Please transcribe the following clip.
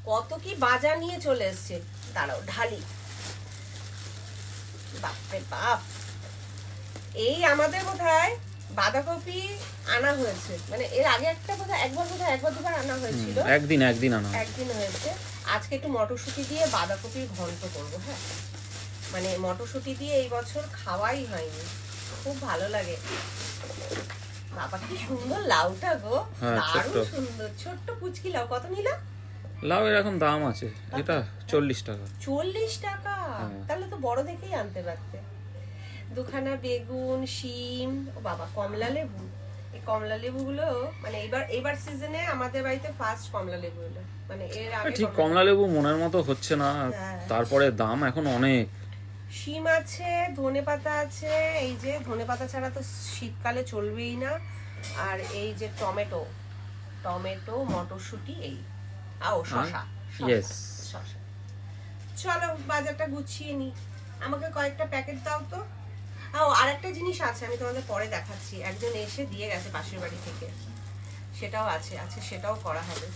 কত কি বাজার নিয়ে চলে এসছে, দাঁড়াও ঢালি। বাপরে বাপ, এই আমাদের বোধহয় বাঁধাকপি আনা হয়েছে, মানে এর আগে একটা বোধহয় একবার দুবার আনা হয়েছিল। একদিন আনা, একদিন হয়েছে। আজকে একটু মটরশুঁটি দিয়ে বাঁধাকপির ঘন্ট করবো। হ্যাঁ, মানে মটরশুঁটি দিয়ে এই বছর খাওয়াই হয়নি, খুব ভালো লাগে। বাবা কি সুন্দর লাউটা গো, দারুণ সুন্দর। ছোট্ট পুচকি লাউ, কত নিলা? লাউ এর এখন দাম আছে, এটা 40 টাকা। 40 টাকা? তাহলে তো বড় দেখেই আনতে পারতে। দুখানা বেগুন, শিম, ও বাবা কমলা লেবু। এই কমলা লেবু গুলো মানে এবার সিজনে আমাদের বাড়িতে ফার্স্ট কমলা লেবু এলো, মানে এর আগে ঠিক কমলা লেবু মনের মতো হচ্ছে না, তারপরে দাম এখন অনেক। শিম আছে, ধনেপাতা আছে, এই যে ধনেপাতা ছাড়া তো শীতকালে চলবেই না। আর এই যে টমেটো, মটরশুঁটি, এই শসা। শসা। চলো বাজারটা গুছিয়ে নি, আমাকে কয়েকটা প্যাকেট দাও তো। আর একটা জিনিস আছে, আমি তোমাদের পরে দেখাচ্ছি, একজন এসে দিয়ে গেছে পাশের বাড়ি থেকে, সেটাও আছে, সেটাও করা হবে।